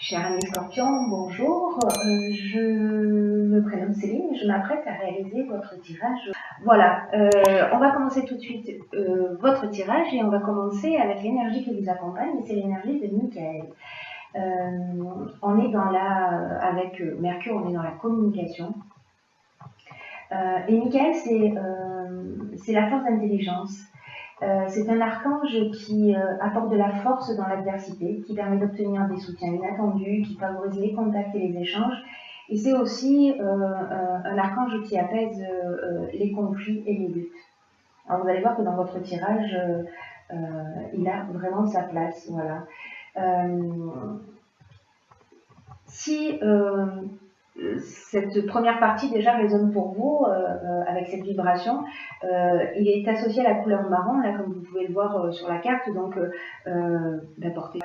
Cher ami Scorpion, bonjour. Je me prénomme Céline, je m'apprête à réaliser votre tirage. Voilà, on va commencer tout de suite votre tirage et on va commencer avec l'énergie qui vous accompagne, et c'est l'énergie de Michael. On est dans avec Mercure, on est dans la communication. Et Michael, c'est la force d'intelligence. C'est un archange qui apporte de la force dans l'adversité, qui permet d'obtenir des soutiens inattendus, qui favorise les contacts et les échanges. Et c'est aussi un archange qui apaise les conflits et les luttes. Alors vous allez voir que dans votre tirage, il a vraiment sa place. Voilà. Si cette première partie déjà résonne pour vous avec cette vibration, il est associé à la couleur marron, là comme vous pouvez le voir sur la carte, donc d'apporter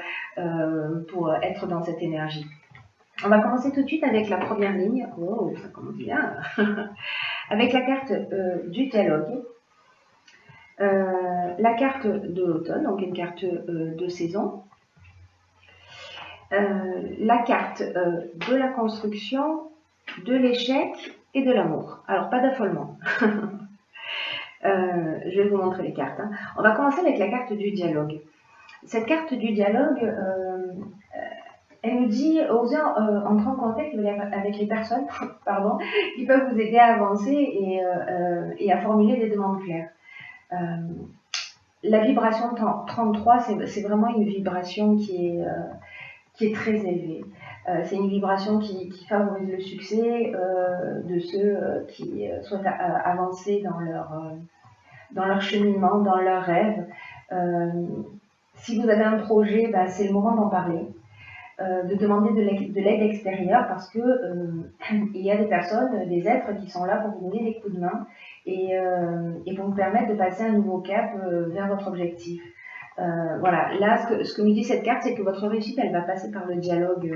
pour être dans cette énergie. On va commencer tout de suite avec la première ligne. Oh, ça commence bien. Avec la carte du dialogue, la carte de l'automne, donc une carte de saison. La carte de la construction, de l'échec et de l'amour. Alors, pas d'affolement. Je vais vous montrer les cartes. Hein. On va commencer avec la carte du dialogue. Cette carte du dialogue, elle nous dit, osez entrer en contact avec les personnes pardon, qui peuvent vous aider à avancer et à formuler des demandes claires. La vibration 33, c'est vraiment une vibration qui est très élevée. C'est une vibration qui favorise le succès de ceux qui souhaitent avancer dans leur cheminement, dans leurs rêves. Si vous avez un projet, c'est le moment d'en parler, de demander de l'aide extérieure parce que il y a des personnes, des êtres qui sont là pour vous donner des coups de main et pour vous permettre de passer un nouveau cap vers votre objectif. Voilà, là, ce que nous dit cette carte, c'est que votre réussite, elle va passer par le dialogue.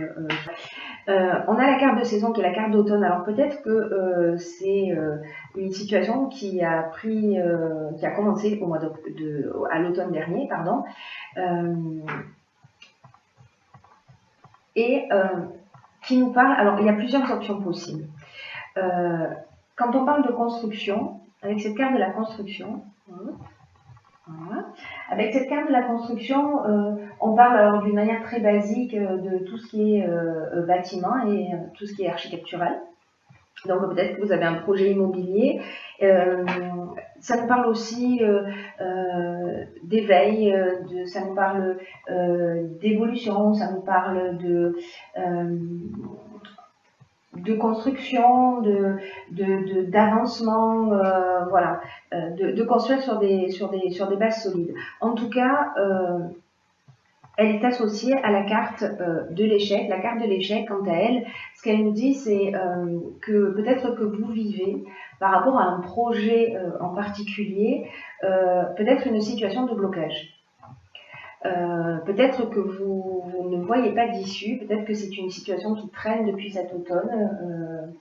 On a la carte de saison qui est la carte d'automne. Alors peut-être que c'est une situation qui a commencé au mois à l'automne dernier, pardon, et qui nous parle. Alors il y a plusieurs options possibles. Quand on parle de construction, avec cette carte de la construction. Voilà. Avec cette carte de la construction, on parle alors d'une manière très basique de tout ce qui est bâtiment et tout ce qui est architectural. Donc peut-être que vous avez un projet immobilier. Ça nous parle aussi d'éveil, ça nous parle d'évolution, ça nous parle de construction, d'avancement, voilà, de construire sur des bases solides. En tout cas, elle est associée à la carte de l'échec. La carte de l'échec, quant à elle, ce qu'elle nous dit, c'est que peut-être que vous vivez, par rapport à un projet en particulier, peut-être une situation de blocage. Peut-être que vous ne voyez pas d'issue, peut-être que c'est une situation qui traîne depuis cet automne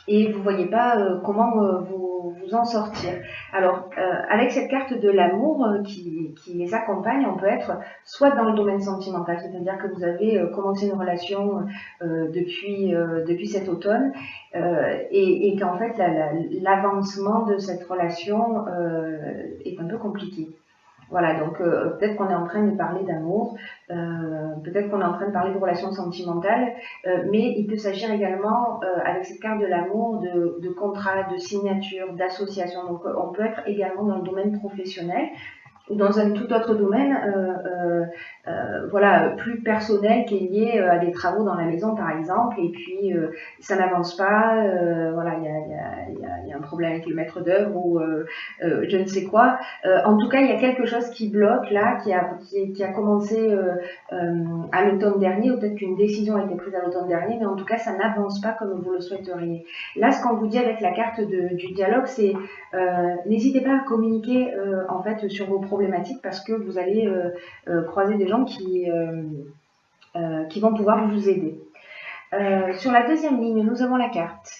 et vous ne voyez pas comment vous en sortir. Alors, avec cette carte de l'amour qui les accompagne, on peut être soit dans le domaine sentimental, c'est-à-dire que vous avez commencé une relation depuis cet automne et qu'en fait l'avancement de cette relation est un peu compliqué. Voilà, donc peut-être qu'on est en train de parler d'amour, peut-être qu'on est en train de parler de relations sentimentales, mais il peut s'agir également, avec cette carte de l'amour, de contrat, de signature, d'association. Donc on peut être également dans le domaine professionnel ou dans un tout autre domaine, voilà, plus personnel qui est lié à des travaux dans la maison par exemple, et puis ça n'avance pas, voilà, il y a un problème avec le maître d'œuvre ou je ne sais quoi. En tout cas, il y a quelque chose qui bloque là, qui a commencé à l'automne dernier, ou peut-être qu'une décision a été prise à l'automne dernier, mais en tout cas, ça n'avance pas comme vous le souhaiteriez. Là, ce qu'on vous dit avec la carte du dialogue, c'est n'hésitez pas à communiquer en fait sur vos problématiques parce que vous allez croiser des gens qui vont pouvoir vous aider. Sur la deuxième ligne, nous avons la carte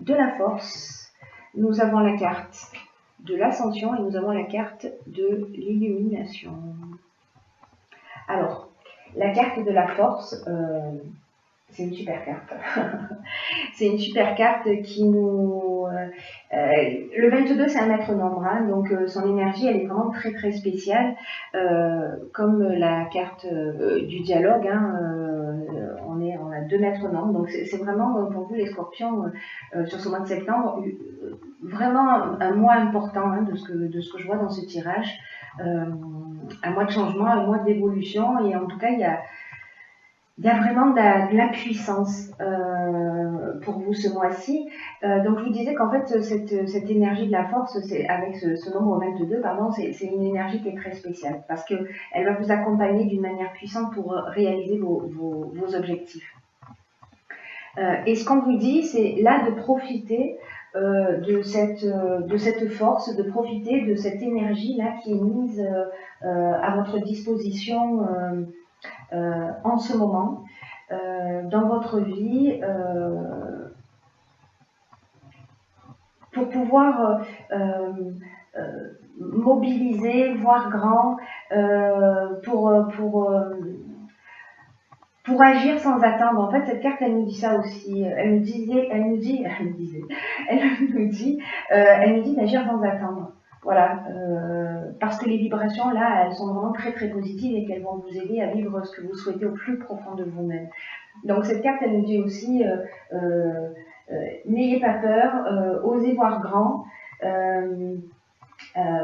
de la force, nous avons la carte de l'ascension et nous avons la carte de l'illumination. Alors, la carte de la force, c'est une super carte. C'est une super carte qui nous... le 22, c'est un maître nombre, hein, donc son énergie, elle est vraiment très très spéciale, comme la carte du dialogue, hein, on a 2 maîtres nombres, donc c'est vraiment pour vous les scorpions, sur ce mois de septembre, vraiment un mois important, hein, de ce que je vois dans ce tirage, un mois de changement, un mois d'évolution, et en tout cas, il y a vraiment de la puissance pour vous ce mois-ci. Donc je vous disais qu'en fait cette énergie de la force, avec ce nombre 22, pardon, c'est une énergie qui est très spéciale parce qu'elle va vous accompagner d'une manière puissante pour réaliser vos objectifs. Et ce qu'on vous dit, c'est là de profiter de cette force, de profiter de cette énergie-là qui est mise à votre disposition en ce moment, dans votre vie, pour pouvoir mobiliser, voir grand, pour agir sans attendre. En fait, cette carte, elle nous dit ça aussi. Elle nous dit d'agir sans attendre. Voilà, parce que les vibrations là, elles sont vraiment très très positives et qu'elles vont vous aider à vivre ce que vous souhaitez au plus profond de vous-même. Donc cette carte, elle nous dit aussi, n'ayez pas peur, osez voir grand,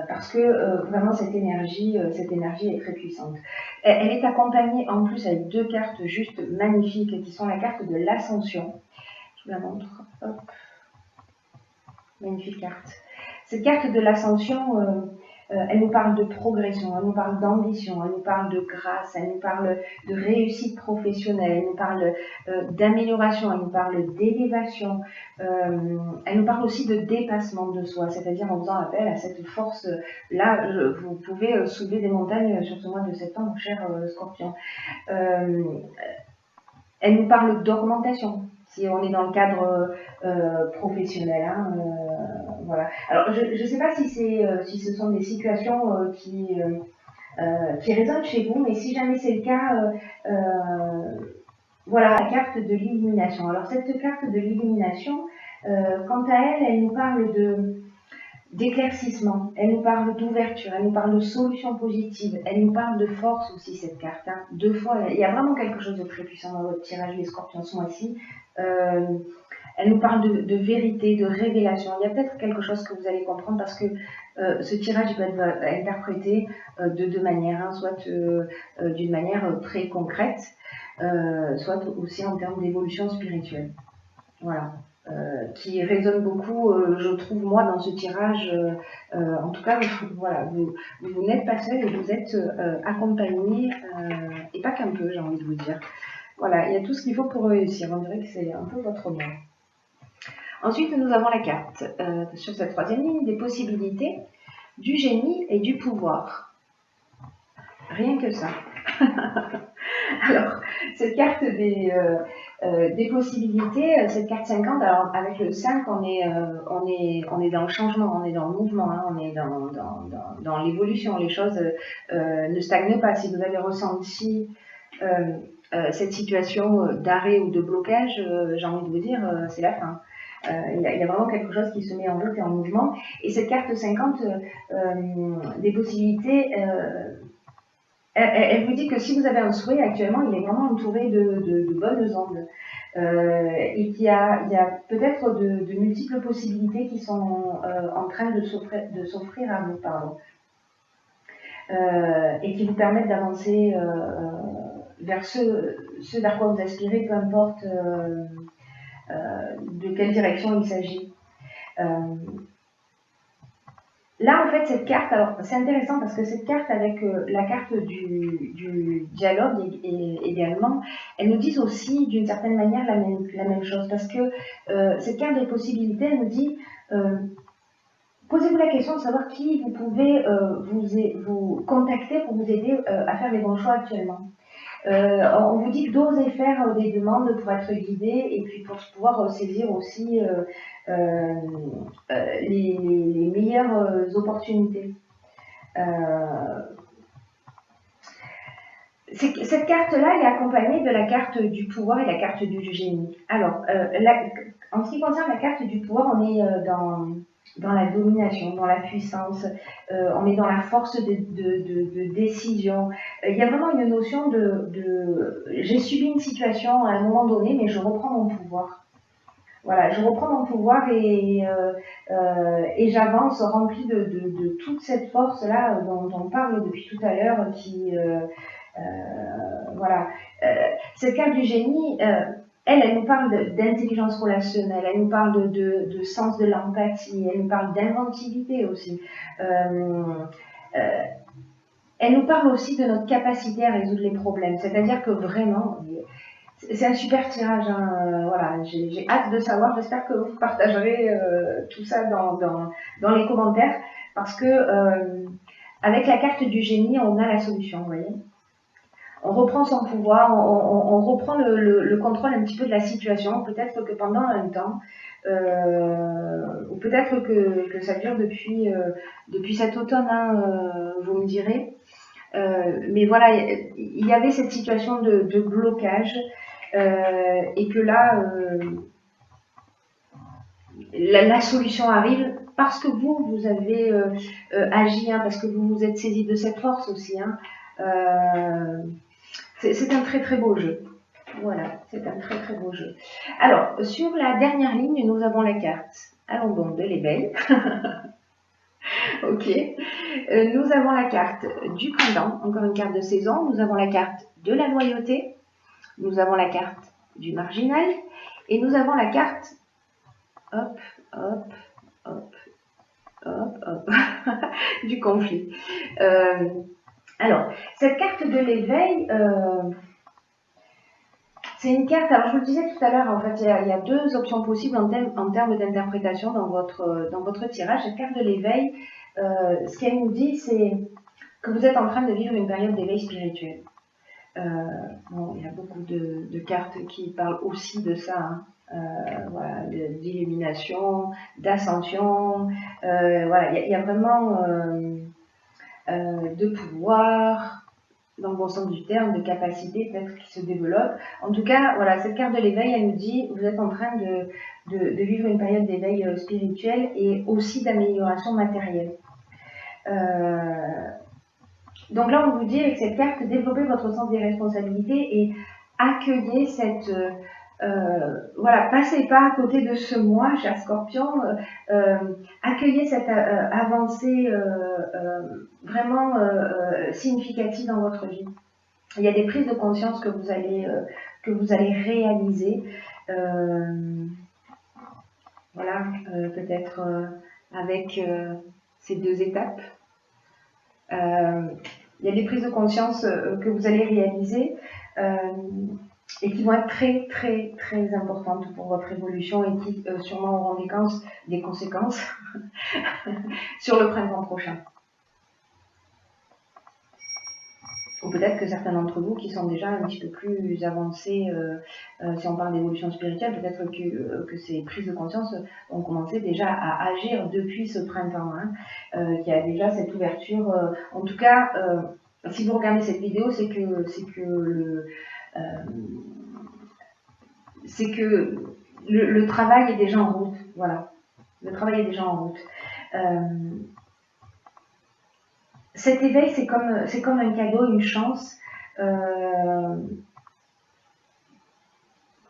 parce que vraiment cette énergie est très puissante. Elle est accompagnée en plus avec 2 cartes juste magnifiques qui sont la carte de l'ascension. Je vous la montre. Hop. Magnifique carte. Cette carte de l'ascension, elle nous parle de progression, elle nous parle d'ambition, elle nous parle de grâce, elle nous parle de réussite professionnelle, elle nous parle d'amélioration, elle nous parle d'élévation, elle nous parle aussi de dépassement de soi, c'est-à-dire en faisant appel à cette force-là, vous pouvez soulever des montagnes sur ce mois de septembre, cher Scorpion. Elle nous parle d'augmentation, si on est dans le cadre professionnel, hein, voilà. Alors, je ne sais pas si ce sont des situations qui résonnent chez vous, mais si jamais c'est le cas, voilà, la carte de l'illumination. Alors, cette carte de l'illumination, quant à elle, elle nous parle d'éclaircissement, elle nous parle d'ouverture, elle nous parle de solutions positives, elle nous parle de force aussi, cette carte. Hein. 2 fois, il y a vraiment quelque chose de très puissant dans votre tirage, les scorpions, ce mois-ci. Elle nous parle de vérité, de révélation. Il y a peut-être quelque chose que vous allez comprendre parce que ce tirage peut être interprété de 2 manières, hein, soit d'une manière très concrète, soit aussi en termes d'évolution spirituelle. Voilà. Qui résonne beaucoup, je trouve, moi, dans ce tirage. En tout cas, voilà, vous n'êtes pas seul et vous êtes accompagné, et pas qu'un peu, j'ai envie de vous dire. Voilà, il y a tout ce qu'il faut pour réussir. On dirait que c'est un peu votre monde. Ensuite, nous avons la carte, sur cette 3e ligne, des possibilités, du génie et du pouvoir. Rien que ça. Alors, cette carte des possibilités, cette carte 50, alors avec le 5, on est dans le changement, on est dans le mouvement, hein, on est dans l'évolution. Les choses ne stagnent pas. Si vous avez ressenti cette situation d'arrêt ou de blocage, j'ai envie de vous dire, c'est la fin. Il y a vraiment quelque chose qui se met en route et en mouvement. Et cette carte 50 des possibilités, elle vous dit que si vous avez un souhait actuellement, il est vraiment entouré de bonnes ondes. Et qu'il y a peut-être de multiples possibilités qui sont en train de s'offrir à vous, pardon. Et qui vous permettent d'avancer vers ce vers quoi vous aspirez, peu importe de quelle direction il s'agit. Là, en fait, cette carte, alors c'est intéressant parce que cette carte avec la carte du dialogue également, elles nous disent aussi d'une certaine manière la même chose parce que cette carte des possibilités, elle nous dit posez-vous la question de savoir qui vous pouvez vous contacter pour vous aider à faire les bons choix actuellement. On vous dit d'oser faire des demandes pour être guidé et puis pour pouvoir saisir aussi les meilleures opportunités. Cette carte-là est accompagnée de la carte du pouvoir et la carte du génie. Alors, en ce qui concerne la carte du pouvoir, on est dans la domination, dans la puissance, on est dans la force de décision. Il y a vraiment une notion j'ai subi une situation à un moment donné, mais je reprends mon pouvoir. Voilà, je reprends mon pouvoir et j'avance rempli de toute cette force-là dont on parle depuis tout à l'heure, voilà. Cette carte du génie, elle nous parle d'intelligence relationnelle, elle nous parle de sens de l'empathie, elle nous parle d'inventivité aussi. Elle nous parle aussi de notre capacité à résoudre les problèmes, c'est-à-dire que vraiment, c'est un super tirage, hein. Voilà, j'ai hâte de savoir, j'espère que vous partagerez tout ça dans les commentaires, parce que avec la carte du génie, on a la solution, vous voyez. On reprend son pouvoir, on reprend le contrôle un petit peu de la situation, peut-être que pendant un temps, ou peut-être que ça dure depuis cet automne, hein, vous me direz. Mais voilà, il y avait cette situation de blocage, et que là, la solution arrive parce que vous avez agi, hein, parce que vous vous êtes saisi de cette force aussi, hein. C'est un très très beau jeu. Voilà, c'est un très très beau jeu. Alors, sur la dernière ligne, nous avons la carte, allons donc, de l'éveil. Ok. Nous avons la carte du printemps, encore une carte de saison. Nous avons la carte de la loyauté. Nous avons la carte du marginal. Et nous avons la carte, hop, hop, hop, hop, hop, du conflit. Alors, cette carte de l'éveil, c'est une carte, alors je vous le disais tout à l'heure, en fait, il y a deux options possibles en termes d'interprétation dans votre tirage. Cette carte de l'éveil, ce qu'elle nous dit, c'est que vous êtes en train de vivre une période d'éveil spirituel. Bon, il y a beaucoup de cartes qui parlent aussi de ça, hein. Voilà, d'illumination, d'ascension, voilà, il y a vraiment de pouvoir, dans le bon sens du terme, de capacité peut-être qui se développe. En tout cas, voilà, cette carte de l'éveil, elle nous dit, vous êtes en train de vivre une période d'éveil spirituel et aussi d'amélioration matérielle. Donc là, on vous dit avec cette carte, développez votre sens des responsabilités et accueillez cette... voilà, passez pas à côté de ce mois, cher Scorpion, accueillez cette avancée vraiment significative dans votre vie. Il y a des prises de conscience que vous allez réaliser. Voilà, peut-être avec ces deux étapes. Il y a des prises de conscience que vous allez réaliser et qui vont être très très très importantes pour votre évolution et qui sûrement auront des conséquences sur le printemps prochain. Ou peut-être que certains d'entre vous qui sont déjà un petit peu plus avancés, si on parle d'évolution spirituelle, peut-être que ces prises de conscience ont commencé déjà à agir depuis ce printemps, hein, qu'il y a déjà cette ouverture. En tout cas, si vous regardez cette vidéo, c'est que le travail est déjà en route. Voilà, le travail est déjà en route. Cet éveil, c'est comme un cadeau, une chance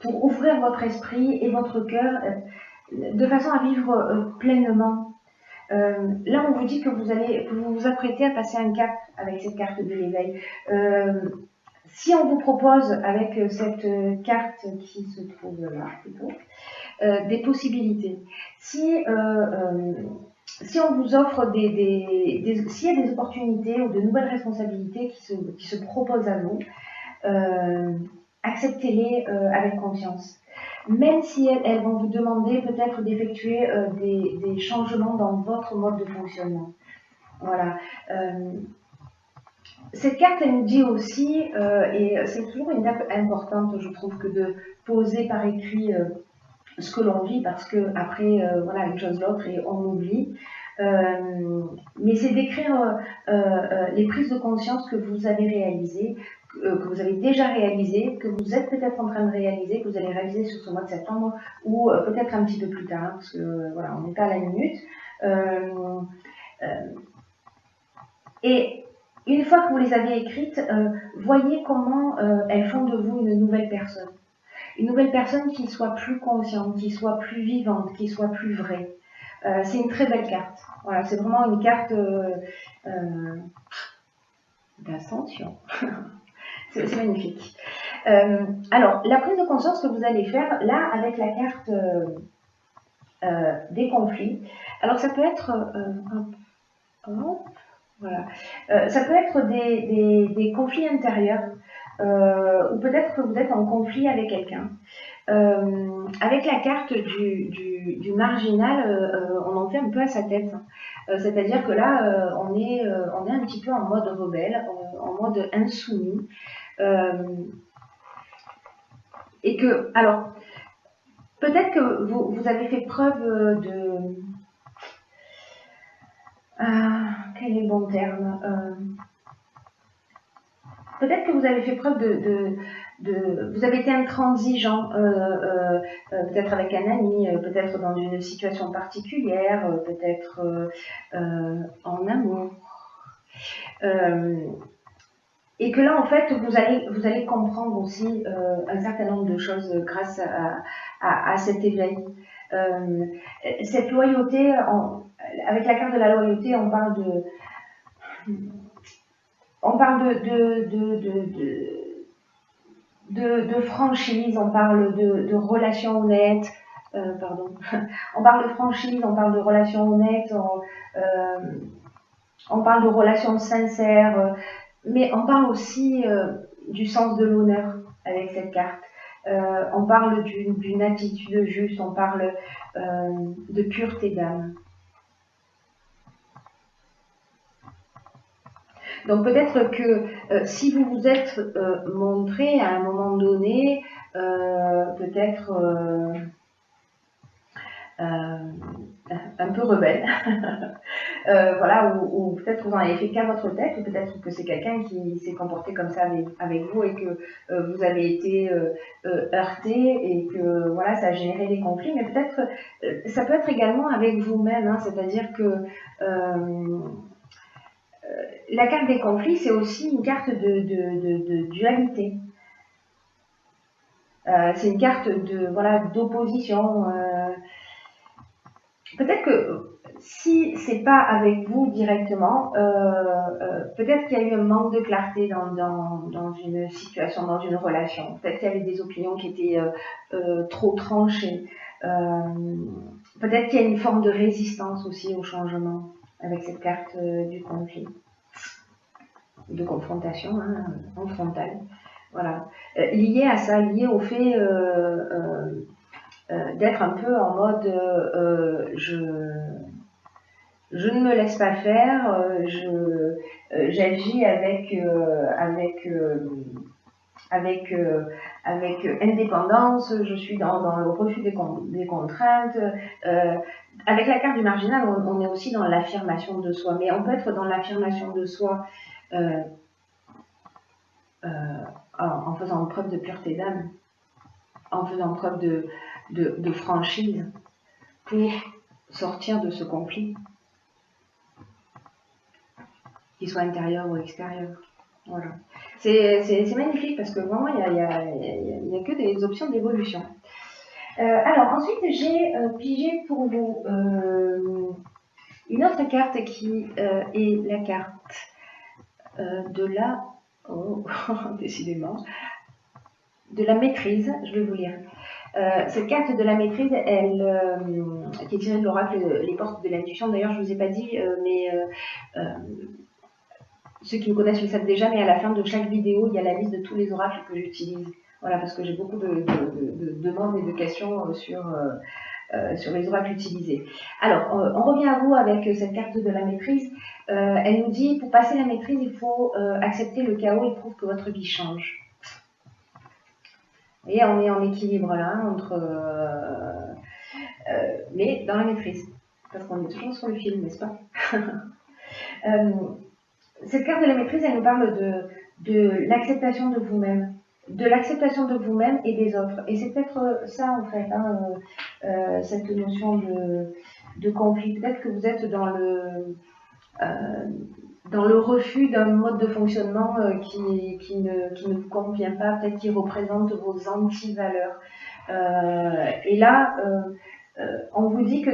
pour ouvrir votre esprit et votre cœur de façon à vivre pleinement. Là, on vous dit que vous vous apprêtez à passer un cap avec cette carte de l'éveil. Si on vous propose avec cette carte qui se trouve là plutôt, des possibilités, si on vous offre s'il y a des opportunités ou de nouvelles responsabilités qui se proposent à vous, acceptez-les avec confiance. Même si elles vont vous demander peut-être d'effectuer des changements dans votre mode de fonctionnement. Voilà. Cette carte, elle nous dit aussi, et c'est toujours une étape importante, je trouve, que de poser par écrit ce que l'on vit, parce que après, voilà, une chose l'autre et on oublie. Mais c'est d'écrire les prises de conscience que vous avez réalisées, que vous avez déjà réalisé, que vous êtes peut-être en train de réaliser, que vous allez réaliser sur ce mois de septembre ou peut-être un petit peu plus tard, hein, parce que voilà, on n'est pas à la minute. Et une fois que vous les avez écrites, voyez comment elles font de vous une nouvelle personne. Une nouvelle personne qui soit plus consciente, qui soit plus vivante, qui soit plus vraie. C'est une très belle carte. Voilà, c'est vraiment une carte d'ascension. C'est magnifique. Alors, la prise de conscience que vous allez faire, là, avec la carte des conflits, alors ça peut être... voilà. Ça peut être des conflits intérieurs, ou peut-être que vous êtes en conflit avec quelqu'un. Avec la carte du marginal, on en fait un peu à sa tête. C'est-à-dire que là, on est un petit peu en mode rebelle, en mode insoumis. Et que, alors, peut-être que vous avez fait preuve de... quel est le bon terme peut-être que vous avez fait preuve vous avez été intransigeant, peut-être avec un ami, peut-être dans une situation particulière, peut-être en amour. Et que là, en fait, vous allez comprendre aussi un certain nombre de choses grâce à cet éveil. Cette loyauté, avec la carte de la loyauté, on parle de franchise, on parle de relations honnêtes, pardon, on parle de franchise, on parle de relations honnêtes, on parle de relations sincères, mais on parle aussi du sens de l'honneur avec cette carte. On parle d'une attitude juste, on parle de pureté d'âme. Donc peut-être que si vous vous êtes montré à un moment donné, peut-être un peu rebelle, voilà, ou peut-être vous en avez fait qu'à votre tête, ou peut-être que c'est quelqu'un qui s'est comporté comme ça avec vous et que vous avez été heurté et que voilà, ça a généré des conflits, mais peut-être ça peut être également avec vous-même, hein, c'est-à-dire que la carte des conflits, c'est aussi une carte de dualité. C'est une carte d'opposition. Peut-être que si c'est pas avec vous directement, peut-être qu'il y a eu un manque de clarté dans une situation, dans une relation. Peut-être qu'il y avait des opinions qui étaient trop tranchées. Peut-être qu'il y a une forme de résistance aussi au changement avec cette carte du conflit, de confrontation, hein, en frontal. Voilà. Lié à ça, lié au fait d'être un peu en mode je ne me laisse pas faire, j'agis avec indépendance, je suis dans le refus des contraintes. Avec la carte du marginal, on est aussi dans l'affirmation de soi, mais on peut être dans l'affirmation de soi en faisant preuve de pureté d'âme, en faisant preuve de franchise pour sortir de ce conflit, qu'il soit intérieur ou extérieur. Voilà. C'est magnifique parce que vraiment il n'y a que des options d'évolution. Alors ensuite j'ai pigé pour vous une autre carte qui est la carte de la décidément de la maîtrise. Je vais vous lire. Cette carte de la maîtrise, qui est tirée de l'oracle Les Portes de l'intuition. D'ailleurs, je ne vous ai pas dit, mais ceux qui me connaissent le savent déjà, mais à la fin de chaque vidéo, il y a la liste de tous les oracles que j'utilise. Voilà, parce que j'ai beaucoup de demandes et de questions sur les oracles utilisés. Alors, on revient à vous avec cette carte de la maîtrise. Elle nous dit, pour passer la maîtrise, il faut accepter le chaos et prouver que votre vie change. Vous voyez, on est en équilibre là, mais dans la maîtrise. Parce qu'on est toujours sur le fil, n'est-ce pas? Cette carte de la maîtrise, elle nous parle de l'acceptation de vous-même. De l'acceptation de vous-même et des autres. Et c'est peut-être ça, en fait, hein, cette notion de conflit. Peut-être que vous êtes dans le refus d'un mode de fonctionnement qui ne vous convient pas, peut-être qui représente vos anti-valeurs. Et là, on vous dit que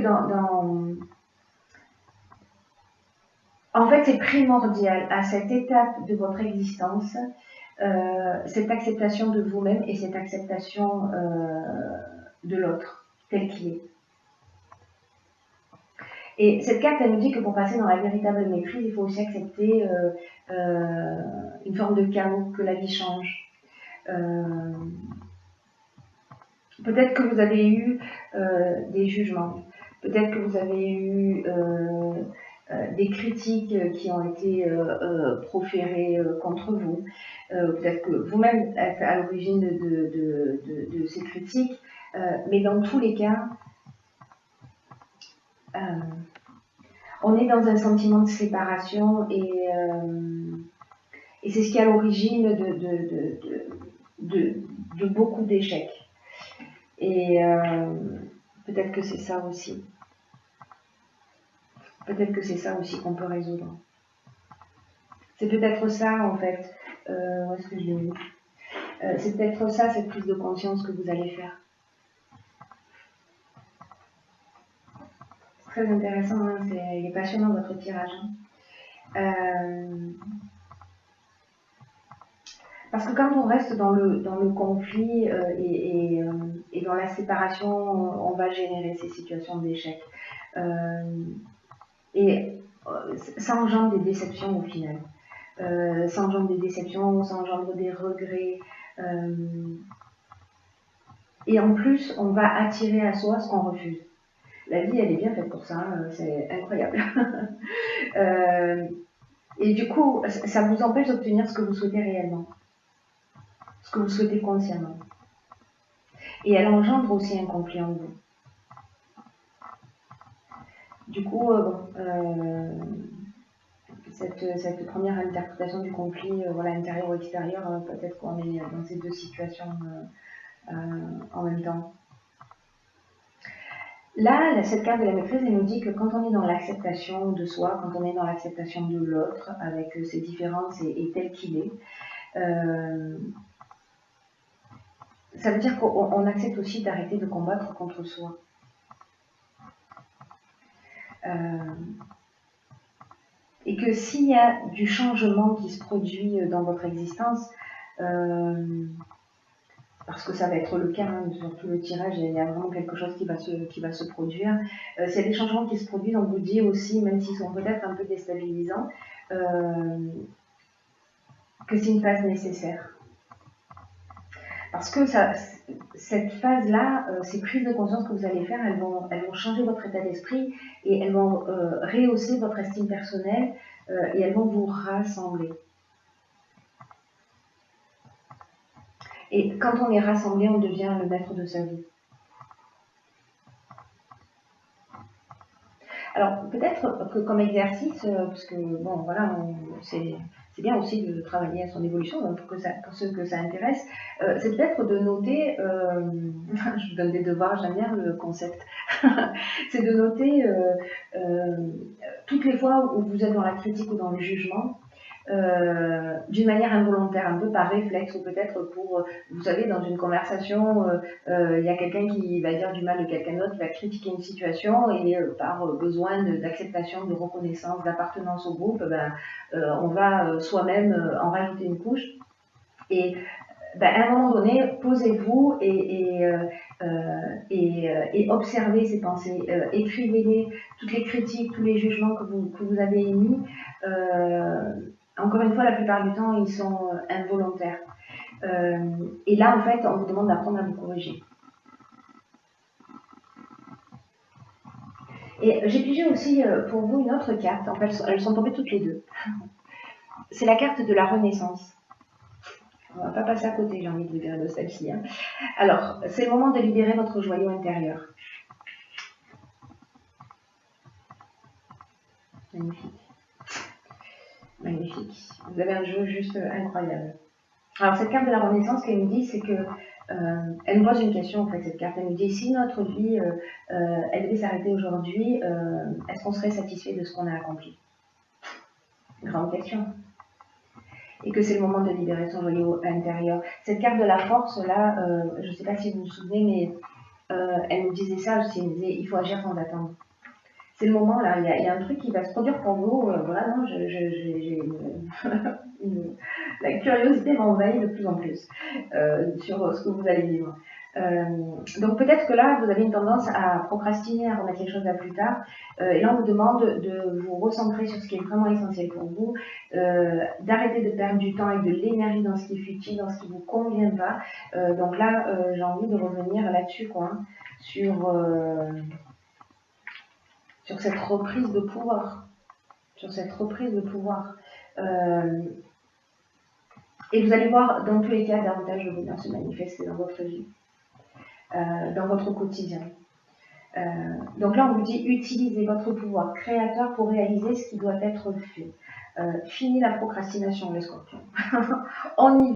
en fait, c'est primordial à cette étape de votre existence, cette acceptation de vous-même et cette acceptation de l'autre, tel qu'il est. Et cette carte, elle nous dit que pour passer dans la véritable maîtrise, il faut aussi accepter une forme de chaos, que la vie change. Peut-être que vous avez eu des jugements, peut-être que vous avez eu des critiques qui ont été proférées contre vous, peut-être que vous-même êtes à l'origine de ces critiques, mais dans tous les cas, on est dans un sentiment de séparation et c'est ce qui est à l'origine de beaucoup d'échecs. Et peut-être que c'est ça aussi. Peut-être que c'est ça aussi qu'on peut résoudre. C'est peut-être ça, en fait. Où est-ce que je l'ai mis ? C'est peut-être ça, cette prise de conscience que vous allez faire. C'est très intéressant, hein, il est passionnant votre tirage. Parce que quand on reste dans le conflit et dans la séparation, on va générer ces situations d'échec. Et ça engendre des déceptions au final. Ça engendre des déceptions, ça engendre des regrets. Et en plus, on va attirer à soi ce qu'on refuse. La vie, elle est bien faite pour ça, hein, c'est incroyable. Et du coup, ça vous empêche d'obtenir ce que vous souhaitez réellement, ce que vous souhaitez consciemment. Et elle engendre aussi un conflit en vous. Du coup, cette première interprétation du conflit, voilà, intérieur ou extérieur, peut-être qu'on est dans ces deux situations en même temps. Là, cette carte de la maîtrise, elle nous dit que quand on est dans l'acceptation de soi, quand on est dans l'acceptation de l'autre, avec ses différences et tel qu'il est, ça veut dire qu'on accepte aussi d'arrêter de combattre contre soi. Et que s'il y a du changement qui se produit dans votre existence, parce que ça va être le cas, hein, sur tout le tirage, il y a vraiment quelque chose qui va se produire. S'il y a des changements qui se produisent, on vous dit aussi, même s'ils sont peut-être un peu déstabilisants, que c'est une phase nécessaire. Parce que cette phase-là, ces prises de conscience que vous allez faire, elles vont changer votre état d'esprit et elles vont rehausser votre estime personnelle et elles vont vous rassembler. Et quand on est rassemblé, on devient le maître de sa vie. Alors, peut-être que comme exercice, parce que, bon, voilà, c'est bien aussi de travailler à son évolution, donc pour ceux que ça intéresse, c'est peut-être de noter, je vous donne des devoirs, j'aime bien le concept, c'est de noter toutes les fois où vous êtes dans la critique ou dans le jugement, d'une manière involontaire, un peu par réflexe, ou peut-être pour, vous savez, dans une conversation, il y a quelqu'un qui va dire du mal de quelqu'un d'autre, qui va critiquer une situation, et par besoin d'acceptation, de reconnaissance, d'appartenance au groupe, on va soi-même en rajouter une couche. Et à un moment donné, posez-vous et observez ces pensées, écrivez-les, toutes les critiques, tous les jugements que vous avez émis. Encore une fois, la plupart du temps, ils sont involontaires. Et là, en fait, on vous demande d'apprendre à vous corriger. Et j'ai pigé aussi pour vous une autre carte. En fait, elles sont tombées toutes les deux. C'est la carte de la Renaissance. On ne va pas passer à côté, j'ai envie de vous dire, de celle-ci. Hein. Alors, c'est le moment de libérer votre joyau intérieur. Magnifique. magnifique. Vous avez un jeu juste incroyable. Alors cette carte de la Renaissance, ce qu'elle nous dit, c'est que elle nous pose une question en fait, cette carte. Elle nous dit si notre vie, elle devait s'arrêter aujourd'hui, est-ce qu'on serait satisfait de ce qu'on a accompli? Grande question. Et que c'est le moment de libérer son joyau intérieur. Cette carte de la force là, je ne sais pas si vous vous souvenez, mais elle nous disait ça aussi, elle nous disait il faut agir sans attendre. C'est le moment là, il y a un truc qui va se produire pour vous, vraiment, la curiosité m'envahit de plus en plus sur ce que vous allez vivre. Donc peut-être que là, vous avez une tendance à procrastiner, à remettre les choses à plus tard. Et là, on vous demande de vous recentrer sur ce qui est vraiment essentiel pour vous, d'arrêter de perdre du temps et de l'énergie dans ce qui est futile, dans ce qui ne vous convient pas. Donc là, j'ai envie de revenir là-dessus, quoi, hein, sur cette reprise de pouvoir. Et vous allez voir, dans tous les cas, davantage de bonheur se manifester dans votre vie, dans votre quotidien. Donc là, on vous dit, utilisez votre pouvoir créateur pour réaliser ce qui doit être fait. Fini la procrastination, les scorpions. On y